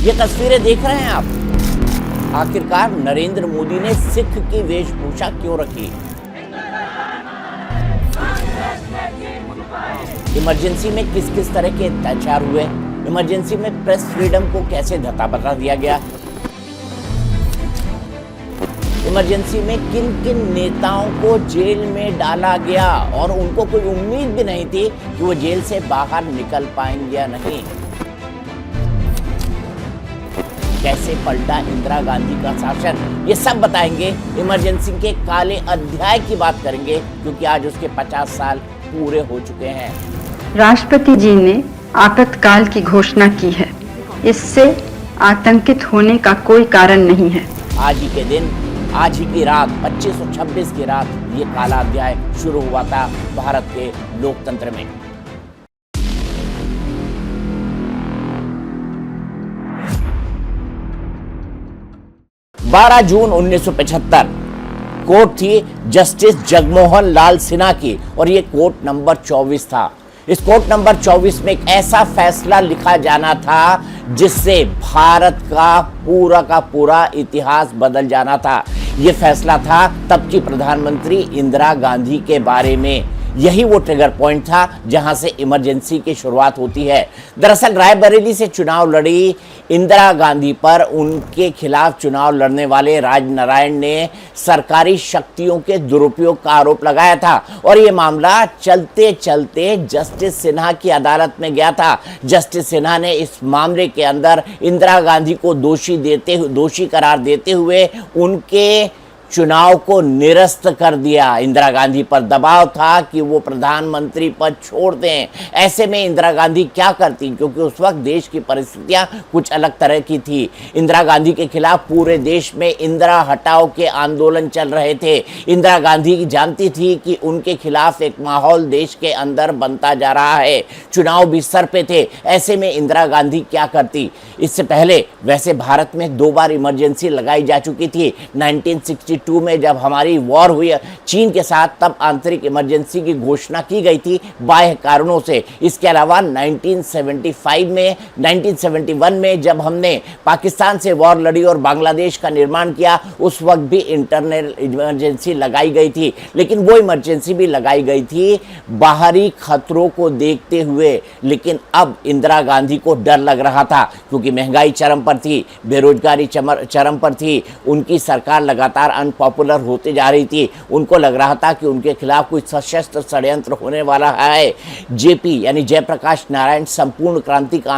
ये तस्वीरें देख रहे हैं आप। आखिरकार नरेंद्र मोदी ने सिख की वेशभूषा क्यों रखी? इमरजेंसी में किस किस तरह के अत्याचार हुए? इमरजेंसी में प्रेस फ्रीडम को कैसे धत्ता दिया गया? इमरजेंसी में किन किन नेताओं को जेल में डाला गया और उनको कोई उम्मीद भी नहीं थी कि वो जेल से बाहर निकल पाएंगे या नहीं? कैसे पलटा इंदिरा गांधी का शासन, ये सब बताएंगे। इमरजेंसी के काले अध्याय की बात करेंगे क्योंकि आज उसके 50 साल पूरे हो चुके हैं। राष्ट्रपति जी ने आपातकाल की घोषणा की है। इससे आतंकित होने का कोई कारण नहीं है। आज ही के दिन, आज ही की रात, 2526 की रात, ये काला अध्याय शुरू हुआ था भारत के लोकतंत्र में। बारह जून 1975 कोर्ट थी जस्टिस जगमोहन लाल सिन्हा की और ये कोर्ट नंबर 24 था। इस कोर्ट नंबर 24 में एक ऐसा फैसला लिखा जाना था जिससे भारत का पूरा इतिहास बदल जाना था। यह फैसला था तब की प्रधानमंत्री इंदिरा गांधी के बारे में। यही वो ट्रिगर पॉइंट था जहां से इमरजेंसी की शुरुआत होती है। दरअसल रायबरेली से चुनाव लड़ी इंदिरा गांधी पर उनके खिलाफ चुनाव लड़ने वाले राजनारायण ने सरकारी शक्तियों के दुरुपयोग का आरोप लगाया था और ये मामला चलते चलते जस्टिस सिन्हा की अदालत में गया था। जस्टिस सिन्हा ने इस मामले के अंदर इंदिरा गांधी को दोषी करार देते हुए उनके चुनाव को निरस्त कर दिया। इंदिरा गांधी पर दबाव था कि वो प्रधानमंत्री पद छोड़ दें। ऐसे में इंदिरा गांधी क्या करती, क्योंकि उस वक्त देश की परिस्थितियां कुछ अलग तरह की थी। इंदिरा गांधी के खिलाफ पूरे देश में इंदिरा हटाओ के आंदोलन चल रहे थे। इंदिरा गांधी जानती थी कि उनके खिलाफ एक माहौल देश के अंदर बनता जा रहा है, चुनाव भी सर पे थे। ऐसे में इंदिरा गांधी क्या करती? इससे पहले वैसे भारत में 2 बार इमरजेंसी लगाई जा चुकी थी। 1962 में जब हमारी वॉर हुई चीन के साथ, तब आंतरिक इमरजेंसी की घोषणा की गई थी बाह्य कारणों से। इसके अलावा 1971 में जब हमने पाकिस्तान से वॉर लड़ी और बांग्लादेश का निर्माण किया, उस वक्त भी इंटरनल इमरजेंसी लगाई गई थी। लेकिन वो इमरजेंसी भी लगाई गई थी बाहरी खतरों को देखते हुए। लेकिन अब इंदिरा गांधी को डर लग रहा था क्योंकि महंगाई चरम पर थी, बेरोजगारी चरम पर थी, उनकी सरकार लगातार अनपॉपुलर होते जा रही थी। उनको लग रहा था कि उनके खिलाफ कोई सशस्त्र षड्यंत्र होने वाला है। जेपी यानी जयप्रकाश नारायण संपूर्ण क्रांति का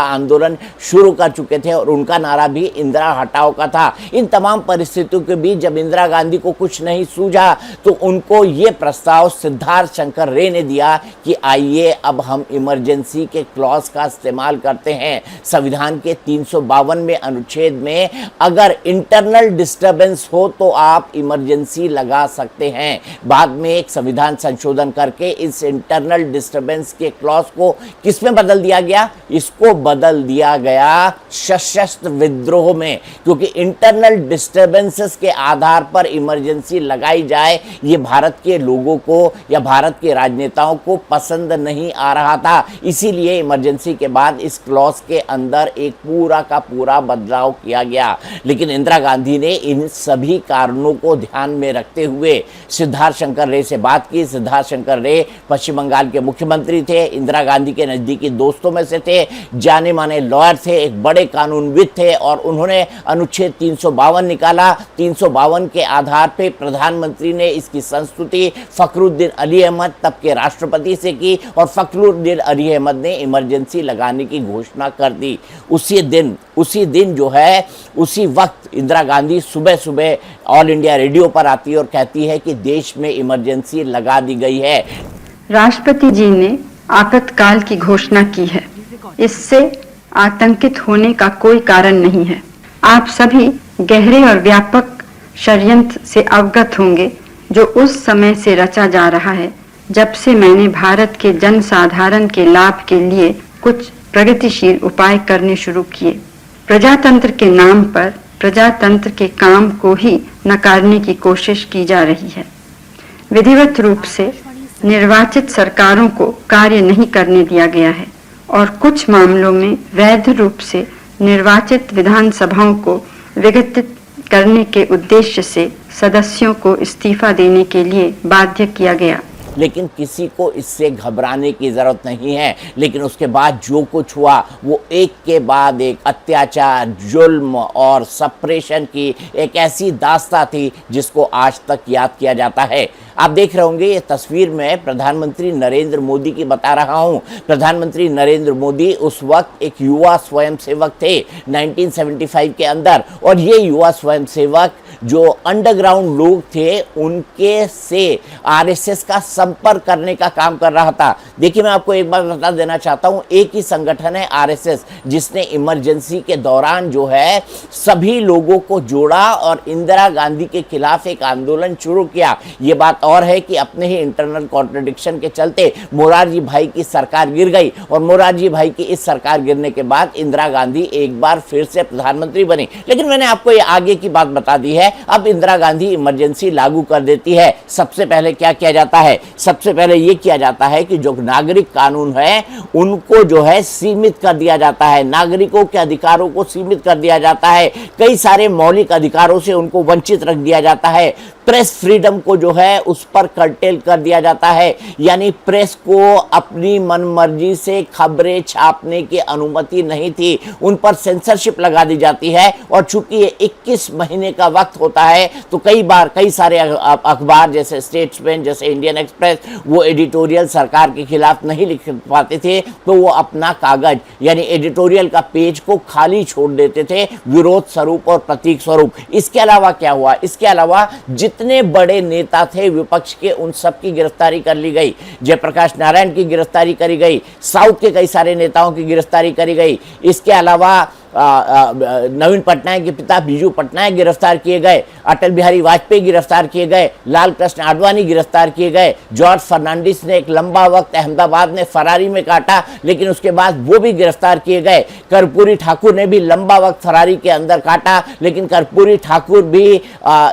आंदोलन शुरू कर चुके थे और उनका नारा भी इंदिरा हटाओ का था। इन तमाम परिस्थितियों के बीच जब इंदिरा गांधी को कुछ नहीं सूझा तो उनको ये प्रस्ताव सिद्धार्थ शंकर रे ने दिया कि आइए अब हम इमरजेंसी के क्लॉज का इस्तेमाल करते हैं। संविधान के 352 में अनुच्छेद में अगर इंटरनल डिस्टर्बेंस हो तो आप इमरजेंसी लगा सकते हैं। बाद में एक संविधान संशोधन करके इस इंटरनल डिस्टर्बेंस के क्लॉज को किसमें बदल दिया गया? इसको बदल दिया गया सशस्त्र विद्रोह में, क्योंकि इंटरनल डिस्टर्बेंसेस के आधार पर इमरजेंसी लगाई जाए ये भारत के लोगों को या भारत के राजनेताओं को पसंद नहीं आ रहा था। इसीलिए इमरजेंसी के बाद इस क्लॉज के अंदर एक पूरा का पूरा बदलाव किया गया। लेकिन इंदिरा गांधी ने इन सभी कारणों को ध्यान में रखते हुए सिद्धार्थ शंकर रे से बात की। सिद्धार्थ शंकर रे पश्चिम बंगाल के मुख्यमंत्री थे, इंदिरा गांधी के नजदीकी दोस्तों में से थे, जाने माने लॉयर थे, एक बड़े कानूनविद थे और उन्होंने अनुच्छेद 352 निकाला। 352 के आधार पर प्रधानमंत्री ने इसकी संस्तुति फखरुद्दीन अली अहमद तब के राष्ट्रपति से की और फखरुद्दीन अली अहमद ने इमरजेंसी लगाने की घोषणा कर दी। उसी दिन जो है, उसी वक्त इंदिरा गांधी सुबह सुबह ऑल इंडिया रेडियो पर आती है और कहती है कि देश में इमरजेंसी लगा दी गई है। राष्ट्रपति जी ने आपातकाल की घोषणा की है। इससे आतंकित होने का कोई कारण नहीं है। आप सभी गहरे और व्यापक षड्यंत्र से अवगत होंगे जो उस समय से रचा जा रहा है जब से मैंने भारत के जनसाधारण के लाभ के लिए कुछ प्रगतिशील उपाय करने शुरू किए। प्रजातंत्र के नाम पर प्रजातंत्र के काम को ही नकारने की कोशिश की जा रही है। विधिवत रूप से निर्वाचित सरकारों को कार्य नहीं करने दिया गया है और कुछ मामलों में वैध रूप से निर्वाचित विधानसभाओं को विघटित करने के उद्देश्य से सदस्यों को इस्तीफा देने के लिए बाध्य किया गया। लेकिन किसी को इससे घबराने की जरूरत नहीं है। लेकिन उसके बाद जो कुछ हुआ वो एक के बाद एक अत्याचार, जुल्म और सप्रेशन की एक ऐसी दास्तां थी जिसको आज तक याद किया जाता है। आप देख रहे होंगे ये तस्वीर में प्रधानमंत्री नरेंद्र मोदी की बता रहा हूं। प्रधानमंत्री नरेंद्र मोदी उस वक्त एक युवा स्वयंसेवक थे 1975 के अंदर, और ये युवा स्वयंसेवक जो अंडरग्राउंड लोग थे उनके से आरएसएस का संपर्क करने का काम कर रहा था। देखिए, मैं आपको एक बात बता देना चाहता हूं, एक ही संगठन है आरएसएस जिसने इमरजेंसी के दौरान जो है सभी लोगों को जोड़ा और इंदिरा गांधी के खिलाफ एक आंदोलन शुरू किया। ये बात और है कि अपने ही इंटरनल कॉन्ट्रडिक्शन के चलते मोरारजी भाई की सरकार गिर गई, और मोरारजी भाई की इस सरकार गिरने के बाद इंदिरा गांधी एक बार फिर से प्रधानमंत्री बनी। लेकिन मैंने आपको ये आगे की बात बता दी है। अब इंदिरा गांधी इमरजेंसी लागू कर देती है। सबसे पहले क्या किया जाता है? सबसे पहले ये किया जाता है कि जो नागरिक कानून है उनको जो है सीमित कर दिया जाता है, नागरिकों के अधिकारों को सीमित कर दिया जाता है, कई सारे मौलिक अधिकारों से उनको वंचित रख दिया जाता है। प्रेस फ्रीडम को जो है उस पर कर्टेल कर दिया जाता है, यानी प्रेस को अपनी मनमर्जी से खबरें छापने की अनुमति नहीं थी, उन पर सेंसरशिप लगा दी जाती है। और चूंकि ये 21 महीने का वक्त होता है तो कई बार कई सारे अखबार जैसे स्टेट्समैन, जैसे इंडियन एक्सप्रेस, वो एडिटोरियल सरकार के खिलाफ नहीं लिख पाते थे, तो वो अपना कागज यानी एडिटोरियल का पेज को खाली छोड़ देते थे विरोध स्वरूप और प्रतीक स्वरूप। इसके अलावा क्या हुआ? इसके अलावा जितने बड़े नेता थे विपक्ष के उन सब की गिरफ्तारी कर ली गई। जयप्रकाश नारायण की गिरफ्तारी करी गई, साउथ के कई सारे नेताओं की गिरफ्तारी करी गई। इसके अलावा नवीन पटनायक के पिता बीजू पटनायक गिरफ्तार किए गए, अटल बिहारी वाजपेयी गिरफ्तार किए गए, लाल कृष्ण आडवाणी गिरफ्तार किए गए, जॉर्ज फर्नांडिस ने एक लंबा वक्त अहमदाबाद में फरारी में काटा लेकिन उसके बाद वो भी गिरफ्तार किए गए। कर्पूरी ठाकुर ने भी लंबा वक्त फरारी के अंदर काटा लेकिन कर्पूरी ठाकुर भी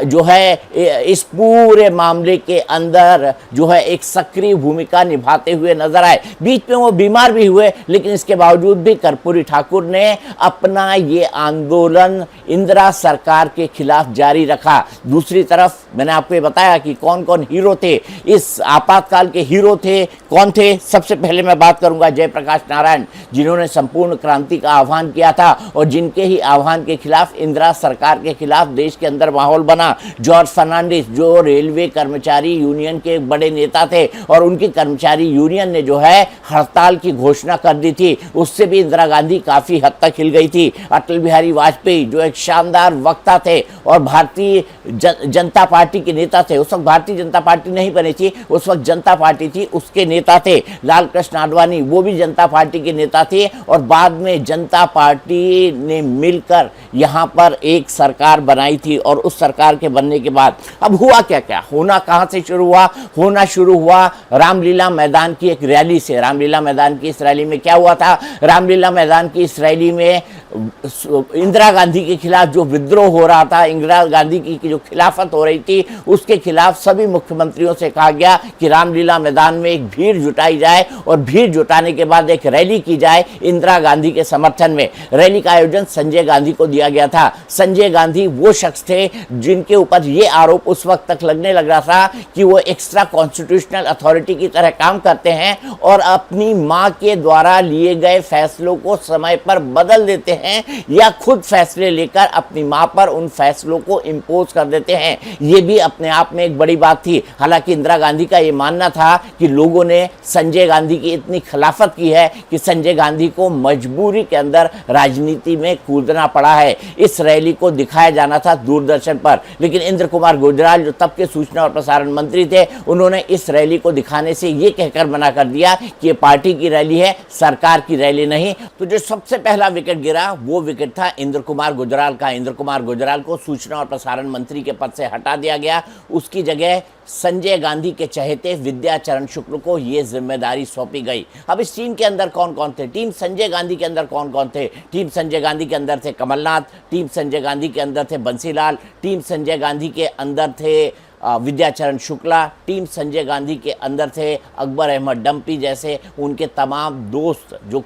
जो है इस पूरे मामले के अंदर जो है एक सक्रिय भूमिका निभाते हुए नजर आए। बीच में वो बीमार भी हुए लेकिन इसके बावजूद भी कर्पूरी ठाकुर ने अपना ये आंदोलन इंदिरा सरकार के खिलाफ जारी रखा। दूसरी तरफ मैंने आपको ये बताया कि कौन कौन हीरो थे, इस आपातकाल के हीरो थे कौन थे। सबसे पहले मैं बात करूंगा जयप्रकाश नारायण, जिन्होंने संपूर्ण क्रांति का आह्वान किया था और जिनके ही आह्वान के खिलाफ इंदिरा सरकार के खिलाफ देश के अंदर माहौल बना। जॉर्ज फर्नांडिस जो रेलवे कर्मचारी यूनियन के बड़े नेता थे और उनकी कर्मचारी यूनियन ने जो है हड़ताल की घोषणा कर दी थी, उससे भी इंदिरा गांधी काफी हद तक हिल गई थी। अटल बिहारी वाजपेयी जो एक शानदार वक्ता थे और भारतीय जनता पार्टी के नेता थे, उस वक्त भारतीय जनता पार्टी नहीं बनी थी, उस वक्त जनता पार्टी थी, उसके नेता थे। लाल कृष्ण आडवाणी वो भी जनता पार्टी के नेता थे और बाद में जनता पार्टी ने मिलकर यहां पर एक सरकार बनाई थी। और उस सरकार के बनने के बाद अब हुआ क्या क्या होना कहां से शुरू हुआ? होना शुरू हुआ रामलीला मैदान की एक रैली से। रामलीला मैदान की इस रैली में क्या हुआ था? रामलीला मैदान की इस रैली में इंदिरा गांधी के खिलाफ जो विद्रोह हो रहा था, इंदिरा गांधी की जो खिलाफत हो रही थी, उसके खिलाफ सभी मुख्यमंत्रियों से कहा गया कि रामलीला मैदान में एक भीड़ जुटाई जाए और भीड़ जुटाने के बाद एक रैली की जाए इंदिरा गांधी के समर्थन में। रैली का आयोजन संजय गांधी को दिया गया था। संजय गांधी वो शख्स थे जिनके ऊपर ये आरोप उस वक्त तक लगने लग रहा था कि वो एक्स्ट्रा कॉन्स्टिट्यूशनल अथॉरिटी की तरह काम करते हैं और अपनी मां के द्वारा लिए गए फैसलों को समय पर बदल देते हैं या खुद फैसले लेकर अपनी मां पर उन फैसलों को इंपोज कर देते हैं। यह भी अपने आप में एक बड़ी बात थी। हालांकि इंदिरा गांधी का यह मानना था कि लोगों ने संजय गांधी की इतनी खिलाफत की है कि संजय गांधी को मजबूरी के अंदर राजनीति में कूदना पड़ा है। इस रैली को दिखाया जाना था दूरदर्शन पर, लेकिन इंद्र कुमार गुजराल जो तब के सूचना और प्रसारण मंत्री थे, उन्होंने इस रैली को दिखाने से यह कहकर मना कर दिया कि यह पार्टी की रैली है, सरकार की रैली नहीं। तो जो सबसे पहला विकेट गिरा वो विकेट था इंद्र कुमार गुजराल का। इंद्र कुमार गुजराल को सूचना और प्रसारण मंत्री के पद से हटा दिया गया। उसकी जगह संजय गांधी के चहेते विद्याचरण शुक्ल को यह जिम्मेदारी सौंपी गई। अब इस टीम के अंदर कौन कौन थे? टीम संजय गांधी के अंदर कौन कौन थे? टीम संजय गांधी के अंदर थे कमलनाथ, टीम संजय गांधी के अंदर थे बंसीलाल, टीम संजय गांधी के अंदर थे विद्याचरण शुक्ला, टीम संजय गांधी के अंदर थे अकबर अहमद डम्पी जैसे उनके तमाम दोस्त, जो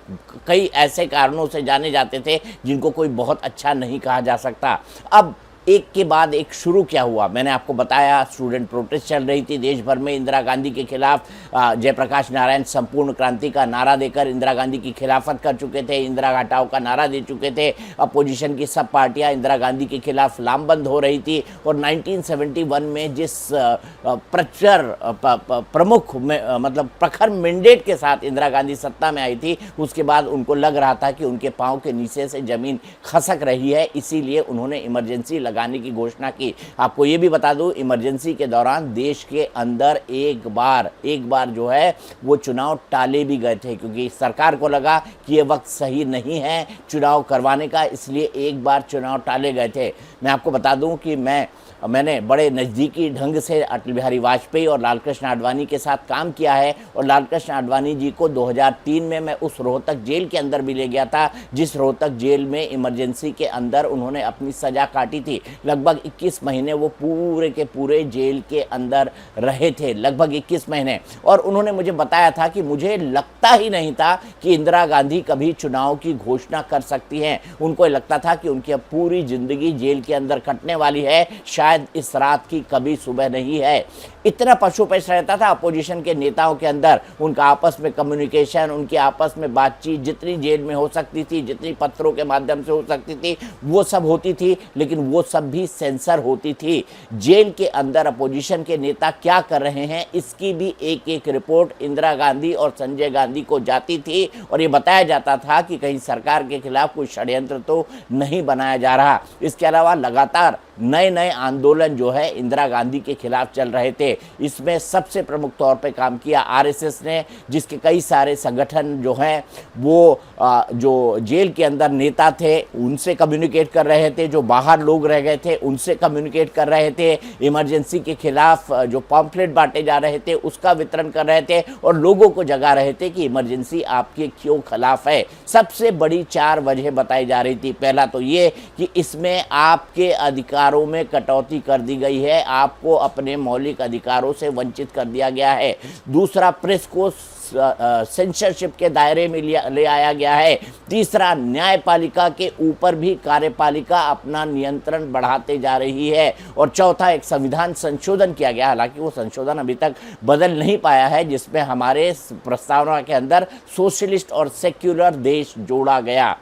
कई ऐसे कारणों से जाने जाते थे जिनको कोई बहुत अच्छा नहीं कहा जा सकता। अब एक के बाद एक शुरू क्या हुआ, मैंने आपको बताया स्टूडेंट प्रोटेस्ट चल रही थी देश भर में इंदिरा गांधी के खिलाफ। जयप्रकाश नारायण संपूर्ण क्रांति का नारा देकर इंदिरा गांधी की खिलाफत कर चुके थे, इंदिरा हटाओ का नारा दे चुके थे। अपोजिशन की सब पार्टियां इंदिरा गांधी के खिलाफ लामबंद हो रही थी। और 1971 में जिस प्रमुख मतलब प्रखर मैंडेट के साथ इंदिरा गांधी सत्ता में आई थी, उसके बाद उनको लग रहा था कि उनके पांव के नीचे से जमीन खसक रही है, इसीलिए उन्होंने इमरजेंसी लगाने की घोषणा की। आपको ये भी बता दूं, इमरजेंसी के दौरान देश के अंदर एक बार जो है वो चुनाव टाले भी गए थे, क्योंकि सरकार को लगा कि ये वक्त सही नहीं है चुनाव करवाने का, इसलिए एक बार चुनाव टाले गए थे। मैं आपको बता दूं कि मैंने बड़े नज़दीकी ढंग से अटल बिहारी वाजपेयी और लालकृष्ण आडवाणी के साथ काम किया है, और लालकृष्ण आडवाणी जी को 2003 में मैं उस रोहतक जेल के अंदर भी ले गया था, जिस रोहतक जेल में इमरजेंसी के अंदर उन्होंने अपनी सज़ा काटी थी। लगभग 21 महीने वो पूरे के पूरे जेल के अंदर रहे थे, लगभग 21 महीने। और उन्होंने मुझे बताया था कि मुझे लगता ही नहीं था कि इंदिरा गांधी कभी चुनाव की घोषणा कर सकती हैं। उनको लगता था कि उनकी अब पूरी ज़िंदगी जेल के अंदर कटने वाली है, शायद इस रात की कभी सुबह नहीं है। इतना पशुपेश रहता था अपोजिशन के नेताओं के अंदर, उनका आपस में कम्युनिकेशन, उनकी आपस में बातचीत जितनी जेल में हो सकती थी, जितनी पत्रों के माध्यम से हो सकती थी, वो सब होती थी, लेकिन वो सब भी सेंसर होती थी। जेल के अंदर अपोजिशन के नेता क्या कर रहे हैं, इसकी भी एक एक रिपोर्ट इंदिरा गांधी और संजय गांधी को जाती थी, और ये बताया जाता था कि कहीं सरकार के खिलाफ कोई षड्यंत्र तो नहीं बनाया जा रहा। इसके अलावा लगातार नए नए आंदोलन जो है इंदिरा गांधी के खिलाफ चल रहे थे। इसमें सबसे प्रमुख तौर पे काम किया आरएसएस ने, जिसके कई सारे संगठन जो हैं वो जो जेल के अंदर नेता थे उनसे कम्युनिकेट कर रहे थे, जो बाहर लोग रह गए थे उनसे कम्युनिकेट कर रहे थे, इमरजेंसी के खिलाफ जो पॉम्फलेट बांटे जा रहे थे उसका वितरण कर रहे थे, और लोगों को जगा रहे थे कि इमरजेंसी आपके क्यों खिलाफ है। सबसे बड़ी 4 वजह बताई जा रही थी। पहला तो ये कि इसमें आपके अधिकारों में कटौती कर दी गई है, आपको अपने मौलिक अधिकारों से वंचित कर दिया गया है। दूसरा, प्रेस को सेंसरशिप के दायरे में ले आया गया है। तीसरा, न्यायपालिका के ऊपर भी कार्यपालिका अपना नियंत्रण बढ़ाते जा रही है। और चौथा, एक संविधान संशोधन किया गया, हालांकि वो संशोधन अभी तक बदल नहीं पाया है, जिसमें हमारे प्रस्तावना के अंदर सोशलिस्ट और सेक्युलर देश जोड़ा गया।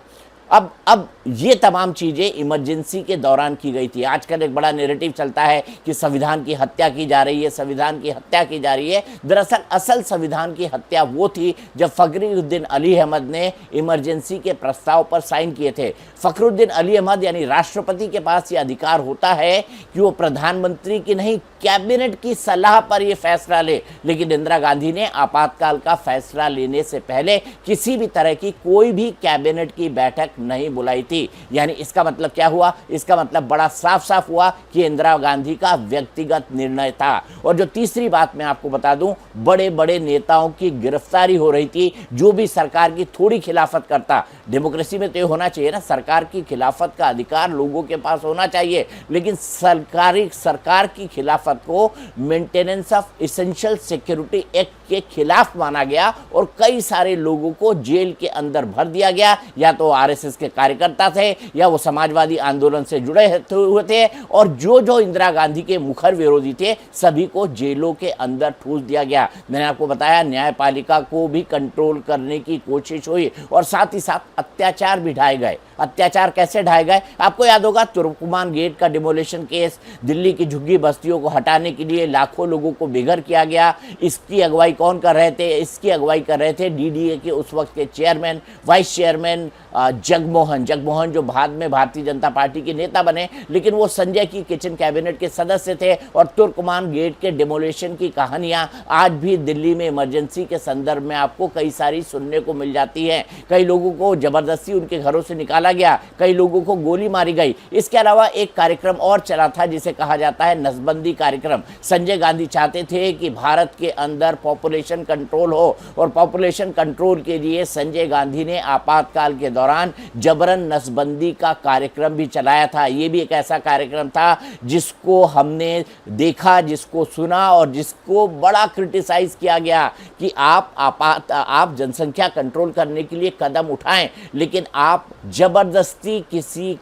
अब ये तमाम चीज़ें इमरजेंसी के दौरान की गई थी। आजकल एक बड़ा नैरेटिव चलता है कि संविधान की हत्या की जा रही है, संविधान की हत्या की जा रही है। दरअसल असल संविधान की हत्या वो थी जब फखरुद्दीन अली अहमद ने इमरजेंसी के प्रस्ताव पर साइन किए थे। फखरुद्दीन अली अहमद यानी राष्ट्रपति के पास ये अधिकार होता है कि वो प्रधानमंत्री की नहीं, कैबिनेट की सलाह पर यह फैसला ले, लेकिन इंदिरा गांधी ने आपातकाल का फैसला लेने से पहले किसी भी तरह की कोई भी कैबिनेट की बैठक नहीं बुलाई थी। यानी इसका मतलब क्या हुआ? इसका मतलब बड़ा साफ साफ हुआ कि इंदिरा गांधी का व्यक्तिगत निर्णय था। और जो तीसरी बात मैं आपको बता दूं, बड़े बड़े नेताओं की गिरफ्तारी हो रही थी जो भी सरकार की थोड़ी खिलाफत करता। डेमोक्रेसी में तो ये होना चाहिए ना, सरकार की खिलाफत का अधिकार लोगों के पास होना चाहिए, लेकिन सरकार की खिलाफत को maintenance of essential security act के खिलाफ माना गया और कई सारे लोगों को जेल के अंदर भर दिया गया। या तो आरएसएस के कार्यकर्ता थे या वो समाजवादी आंदोलन से जुड़े हुए थे, और जो इंदिरा गांधी के मुखर विरोधी थे सभी को जेलों के अंदर ठूस दिया गया। मैंने आपको बताया न्यायपालिका को भी कंट्रोल करने की कोशिश हुई और साथ ही साथ अत्याचार भी ढाए गए। अत्याचार कैसे ढाए गए? आपको याद होगा तुर्कमान गेट का डिमोलिशन केस, दिल्ली की झुग्गी बस्तियों को हटाने के लिए लाखों लोगों को बेघर किया गया। इसकी अगुवाई कौन कर रहे थे? इसकी अगुवाई कर रहे थे डीडीए के उस वक्त के चेयरमैन, वाइस चेयरमैन जगमोहन, जो बाद में भारतीय जनता पार्टी के नेता बने, लेकिन वो संजय की किचन कैबिनेट के सदस्य थे। और तुर्कमान गेट के डिमोलिशन की कहानियां आज भी दिल्ली में इमरजेंसी के संदर्भ में आपको कई सारी सुनने को मिल जाती हैं। कई लोगों को जबरदस्ती उनके घरों से निकाला गया, कई लोगों को गोली मारी गई। इसके अलावा एक कार्यक्रम और चला था जिसे कहा जाता है नसबंदी कार्यक्रम। संजय गांधी चाहते थे कि भारत के अंदर पॉपुलेशन कंट्रोल हो, और पॉपुलेशन कंट्रोल के लिए संजय गांधी ने आपातकाल के दौरान जबरन नसबंदी का कार्यक्रम भी चलाया था। ये भी एक ऐसा कार्यक्रम था जिसको हमने देखा, जिसको सुना और जिसको बड़ा क्रिटिसाइज किया गया कि आप जनसंख्या कंट्रोल करने के लिए कदम उठाएं, लेकिन आप जबरदस्ती किसी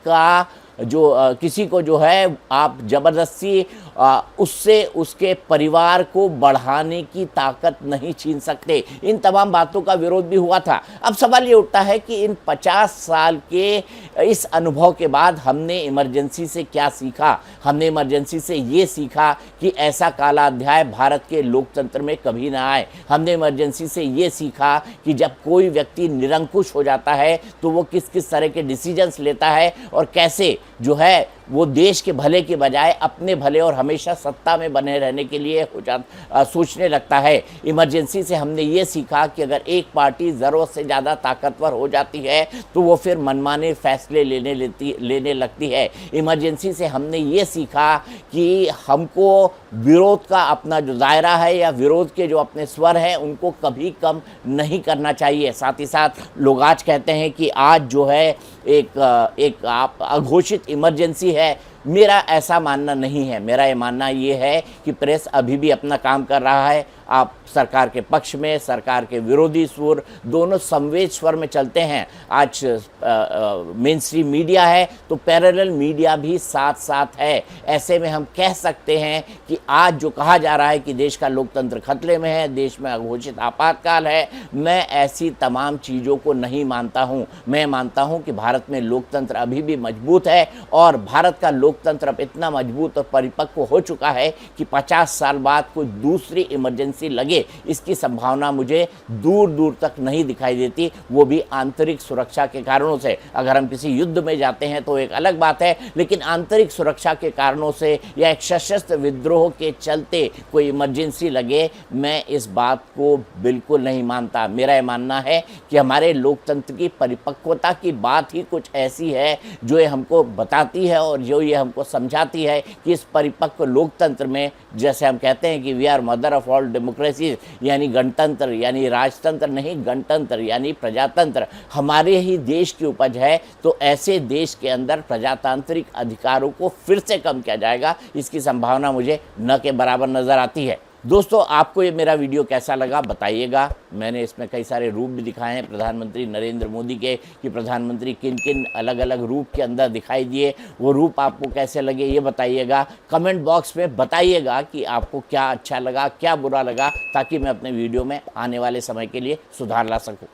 को जो है आप जबरदस्ती उससे उसके परिवार को बढ़ाने की ताकत नहीं छीन सकते। इन तमाम बातों का विरोध भी हुआ था। अब सवाल ये उठता है कि इन 50 साल के इस अनुभव के बाद हमने इमरजेंसी से क्या सीखा। हमने इमरजेंसी से ये सीखा कि ऐसा काला अध्याय भारत के लोकतंत्र में कभी ना आए। हमने इमरजेंसी से ये सीखा कि जब कोई व्यक्ति निरंकुश हो जाता है तो वो किस किस तरह के डिसीजंस लेता है और कैसे जो है वो देश के भले के बजाय अपने भले और हमेशा सत्ता में बने रहने के लिए सोचने लगता है। इमरजेंसी से हमने ये सीखा कि अगर एक पार्टी ज़रूरत से ज़्यादा ताकतवर हो जाती है तो वो फिर मनमाने फैसले लेने लगती है। इमरजेंसी से हमने ये सीखा कि हमको विरोध का अपना जो दायरा है या विरोध के जो अपने स्वर हैं उनको कभी कम नहीं करना चाहिए। साथ ही साथ लोग आज कहते हैं कि आज जो है एक अघोषित इमरजेंसी है। मेरा ऐसा मानना नहीं है। मेरा ये मानना ये है कि प्रेस अभी भी अपना काम कर रहा है। आप सरकार के पक्ष में, सरकार के विरोधी सुर, दोनों समवेत स्वर में चलते हैं। आज मेन स्ट्रीम मीडिया है तो पैरेलल मीडिया भी साथ साथ है। ऐसे में हम कह सकते हैं कि आज जो कहा जा रहा है कि देश का लोकतंत्र खतरे में है, देश में अघोषित आपातकाल है, मैं ऐसी तमाम चीज़ों को नहीं मानता हूँ। मैं मानता हूँ कि भारत में लोकतंत्र अभी भी मजबूत है और भारत का लोकतंत्र अब इतना मजबूत और परिपक्व हो चुका है कि 50 साल बाद कोई दूसरी इमरजेंसी लगे, इसकी संभावना मुझे दूर दूर तक नहीं दिखाई देती, वो भी आंतरिक सुरक्षा के कारणों से। अगर हम किसी युद्ध में जाते हैं तो एक अलग बात है, लेकिन आंतरिक सुरक्षा के कारणों से या एक सशस्त्र विद्रोह के चलते कोई इमरजेंसी लगे, मैं इस बात को बिल्कुल नहीं मानता। मेरा ये मानना है कि हमारे लोकतंत्र की परिपक्वता की बात ही कुछ ऐसी है जो ये हमको बताती है और जो ये हमको समझाती है कि इस परिपक्व लोकतंत्र में, जैसे हम कहते हैं कि we are mother of all democracy, यानी गणतंत्र यानी राजतंत्र नहीं, गणतंत्र यानी प्रजातंत्र हमारे ही देश की उपज है। तो ऐसे देश के अंदर प्रजातांत्रिक अधिकारों को फिर से कम किया जाएगा, इसकी संभावना मुझे न के बराबर नज़र आती है। दोस्तों, आपको ये मेरा वीडियो कैसा लगा बताइएगा। मैंने इसमें कई सारे रूप भी दिखाए हैं प्रधानमंत्री नरेंद्र मोदी के, कि प्रधानमंत्री किन किन अलग अलग रूप के अंदर दिखाई दिए, वो रूप आपको कैसे लगे ये बताइएगा। कमेंट बॉक्स में बताइएगा कि आपको क्या अच्छा लगा, क्या बुरा लगा, ताकि मैं अपने वीडियो में आने वाले समय के लिए सुधार ला सकूँ।